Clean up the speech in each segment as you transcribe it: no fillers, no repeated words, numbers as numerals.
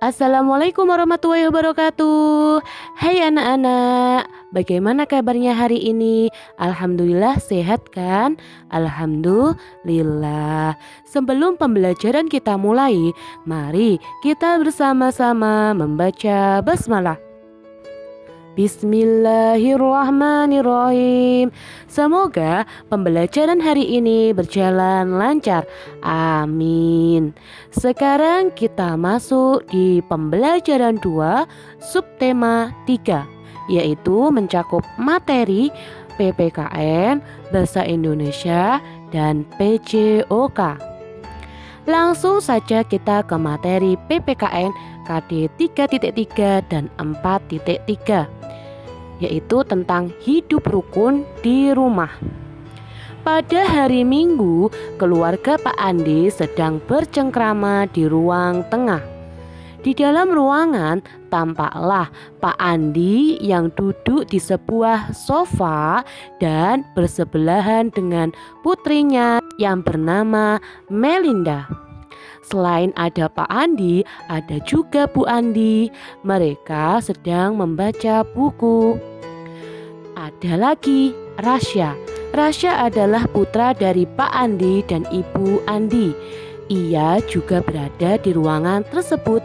Assalamualaikum warahmatullahi wabarakatuh. Hai anak-anak, bagaimana kabarnya hari ini? Alhamdulillah sehat kan? Alhamdulillah. Sebelum pembelajaran kita mulai, mari kita bersama-sama membaca basmalah. Bismillahirrahmanirrahim. Semoga pembelajaran hari ini berjalan lancar. Amin. Sekarang kita masuk di pembelajaran 2 subtema 3, yaitu mencakup materi PPKN, Bahasa Indonesia, dan PJOK. Langsung saja kita ke materi PPKN KD 3.3 dan 4.3, yaitu tentang hidup rukun di rumah. Pada hari Minggu, keluarga Pak Andi sedang bercengkrama di ruang tengah. Di dalam ruangan tampaklah Pak Andi yang duduk di sebuah sofa dan bersebelahan dengan putrinya yang bernama Melinda. Selain ada Pak Andi, ada juga Bu Andi. Mereka sedang membaca buku. Ada lagi Rasya. Rasya adalah putra dari Pak Andi dan Ibu Andi. Ia juga berada di ruangan tersebut.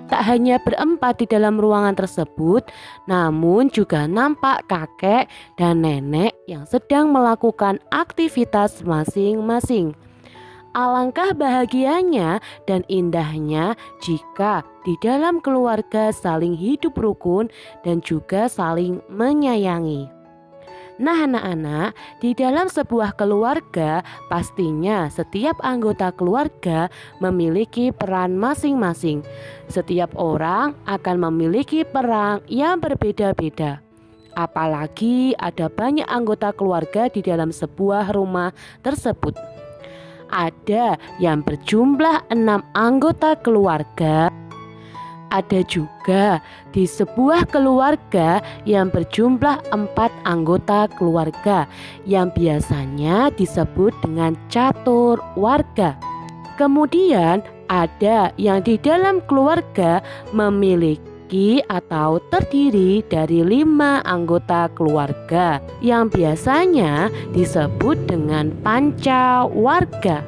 Tak hanya berempat di dalam ruangan tersebut, namun juga nampak kakek dan nenek yang sedang melakukan aktivitas masing-masing. Alangkah bahagianya dan indahnya jika di dalam keluarga saling hidup rukun dan juga saling menyayangi. Nah anak-anak, di dalam sebuah keluarga pastinya setiap anggota keluarga memiliki peran masing-masing. Setiap orang akan memiliki peran yang berbeda-beda. Apalagi ada banyak anggota keluarga di dalam sebuah rumah tersebut. Ada yang berjumlah 6 anggota keluarga. Ada juga di sebuah keluarga yang berjumlah 4 anggota keluarga yang biasanya disebut dengan catur warga. Kemudian ada yang di dalam keluarga memiliki atau terdiri dari 5 anggota keluarga yang biasanya disebut dengan panca warga.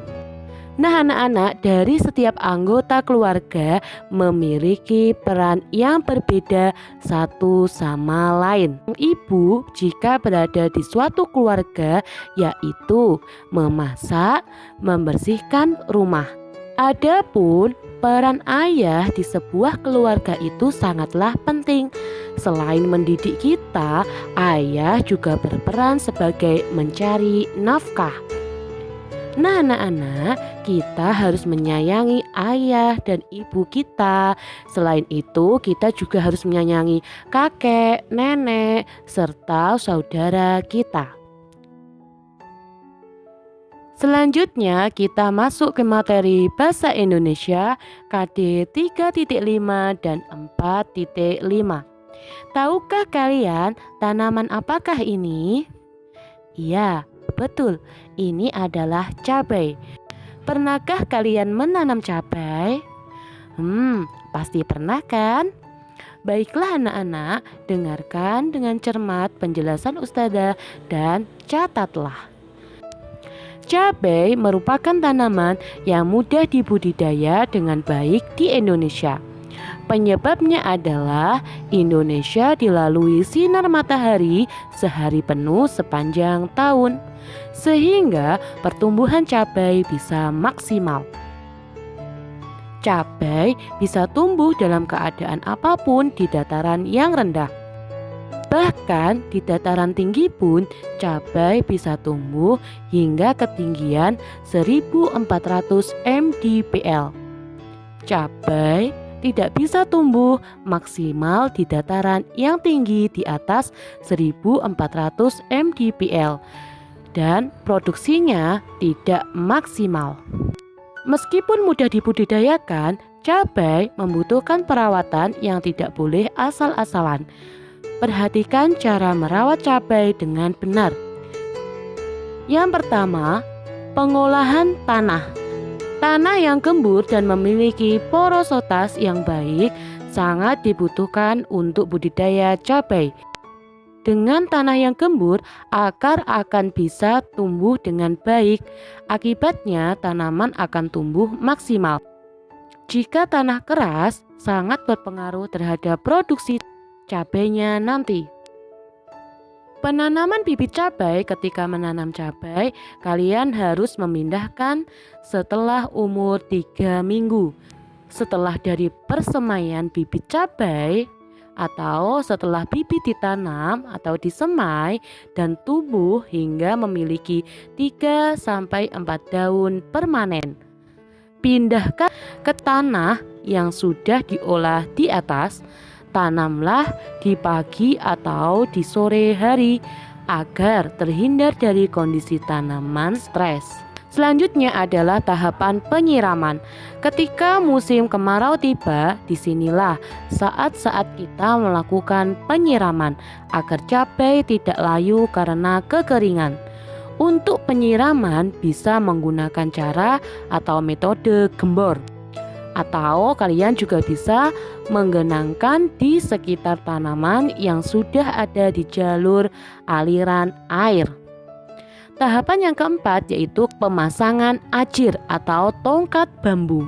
Nah anak-anak, dari setiap anggota keluarga memiliki peran yang berbeda satu sama lain. Ibu jika berada di suatu keluarga yaitu memasak, membersihkan rumah. Adapun peran ayah di sebuah keluarga itu sangatlah penting. Selain mendidik kita, ayah juga berperan sebagai mencari nafkah. Nah anak-anak, kita harus menyayangi ayah dan ibu kita. Selain itu, kita juga harus menyayangi kakek, nenek, serta saudara kita. Selanjutnya kita masuk ke materi Bahasa Indonesia KD 3.5 dan 4.5. Tahukah kalian tanaman apakah ini? Iya, betul, ini adalah cabai. Pernahkah kalian menanam cabai? Pasti pernah kan? Baiklah anak-anak, dengarkan dengan cermat penjelasan Ustazah dan catatlah. Cabai merupakan tanaman yang mudah dibudidaya dengan baik di Indonesia. Penyebabnya adalah Indonesia dilalui sinar matahari sehari penuh sepanjang tahun, sehingga pertumbuhan cabai bisa maksimal. Cabai bisa tumbuh dalam keadaan apapun di dataran yang rendah. Bahkan di dataran tinggi pun cabai bisa tumbuh hingga ketinggian 1400 mdpl. Cabai tidak bisa tumbuh maksimal di dataran yang tinggi di atas 1400 mdpl dan produksinya tidak maksimal. Meskipun mudah dibudidayakan, cabai membutuhkan perawatan yang tidak boleh asal-asalan. Perhatikan cara merawat cabai dengan benar. Yang pertama, pengolahan tanah. Tanah yang gembur dan memiliki porositas yang baik sangat dibutuhkan untuk budidaya cabai. Dengan tanah yang gembur, akar akan bisa tumbuh dengan baik. Akibatnya, tanaman akan tumbuh maksimal. Jika tanah keras, sangat berpengaruh terhadap produksi cabainya nanti. Penanaman bibit cabai. Ketika menanam cabai, kalian harus memindahkan setelah umur 3 minggu. Setelah dari persemaian bibit cabai atau setelah bibit ditanam atau disemai dan tumbuh hingga memiliki 3-4 daun permanen. Pindahkan ke tanah yang sudah diolah di atas. Tanamlah di pagi atau di sore hari agar terhindar dari kondisi tanaman stres. Selanjutnya adalah tahapan penyiraman. Ketika musim kemarau tiba, disinilah saat-saat kita melakukan penyiraman agar cabai tidak layu karena kekeringan. Untuk penyiraman bisa menggunakan cara atau metode gembor, atau kalian juga bisa menggenangkan di sekitar tanaman yang sudah ada di jalur aliran air. Tahapan yang keempat yaitu pemasangan ajir atau tongkat bambu.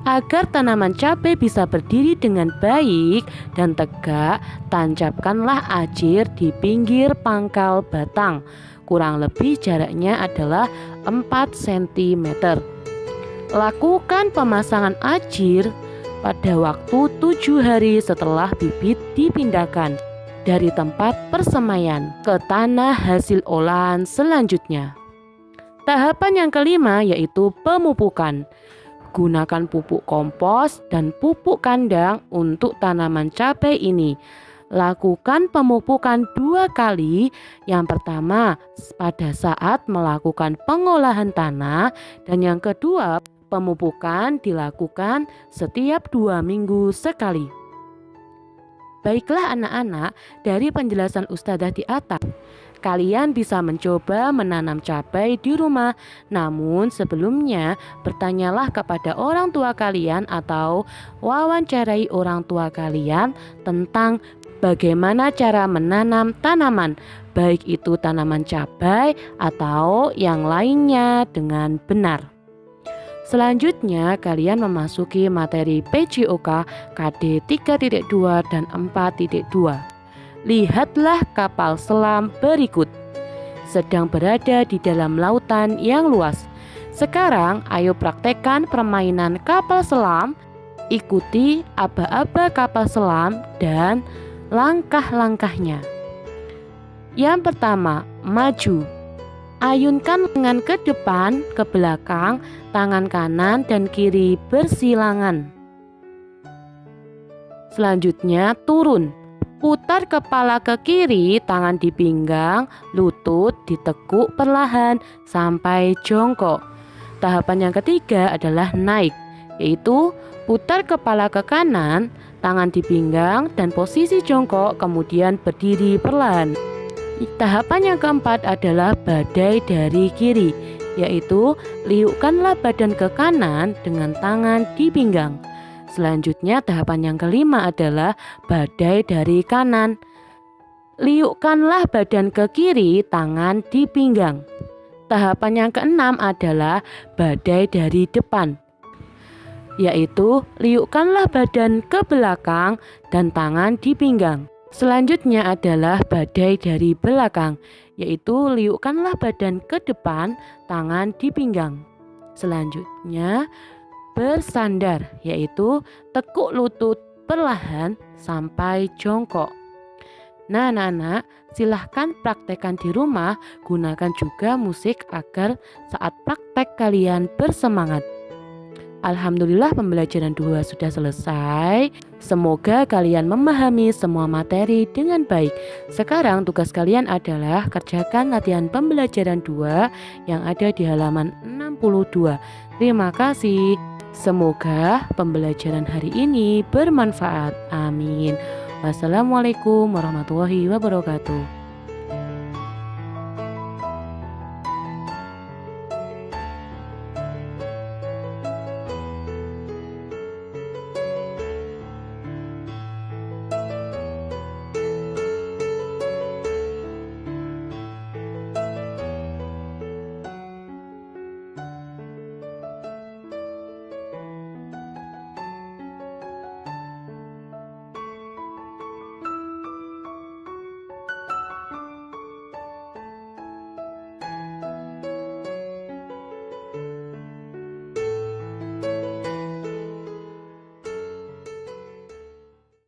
Agar tanaman cabai bisa berdiri dengan baik dan tegak, tancapkanlah ajir di pinggir pangkal batang. Kurang lebih jaraknya adalah 4 cm. Lakukan pemasangan ajir pada waktu 7 hari setelah bibit dipindahkan dari tempat persemaian ke tanah hasil olahan selanjutnya. Tahapan yang kelima yaitu pemupukan. Gunakan pupuk kompos dan pupuk kandang untuk tanaman cabai ini. Lakukan pemupukan 2 kali. Yang pertama pada saat melakukan pengolahan tanah, dan yang kedua pemupukan dilakukan setiap 2 minggu sekali. Baiklah anak-anak, dari penjelasan Ustadzah di atas, kalian bisa mencoba menanam cabai di rumah. Namun sebelumnya bertanyalah kepada orang tua kalian atau wawancarai orang tua kalian tentang bagaimana cara menanam tanaman, baik itu tanaman cabai atau yang lainnya dengan benar. Selanjutnya kalian memasuki materi PJOK KD 3.2 dan 4.2. Lihatlah kapal selam berikut. Sedang berada di dalam lautan yang luas. Sekarang ayo praktekkan permainan kapal selam. Ikuti aba-aba kapal selam dan langkah-langkahnya. Yang pertama, maju. Ayunkan lengan ke depan, ke belakang, tangan kanan dan kiri bersilangan. Selanjutnya turun. Putar kepala ke kiri, tangan di pinggang, lutut ditekuk perlahan sampai jongkok. Tahapan yang ketiga adalah naik, yaitu putar kepala ke kanan, tangan di pinggang dan posisi jongkok, kemudian berdiri perlahan. Tahapan yang keempat adalah badai dari kiri, yaitu liukkanlah badan ke kanan dengan tangan di pinggang. Selanjutnya tahapan yang kelima adalah badai dari kanan. Liukkanlah badan ke kiri, tangan di pinggang. Tahapan yang keenam adalah badai dari depan, yaitu liukkanlah badan ke belakang dan tangan di pinggang. Selanjutnya adalah badai dari belakang, yaitu liukkanlah badan ke depan, tangan di pinggang. Selanjutnya bersandar, yaitu tekuk lutut perlahan sampai jongkok. Nah anak-anak, silahkan praktekkan di rumah. Gunakan juga musik agar saat praktek kalian bersemangat. Alhamdulillah pembelajaran 2 sudah selesai. Semoga kalian memahami semua materi dengan baik. Sekarang tugas kalian adalah kerjakan latihan pembelajaran 2 yang ada di halaman 62. Terima kasih. Semoga pembelajaran hari ini bermanfaat. Amin. Wassalamualaikum warahmatullahi wabarakatuh.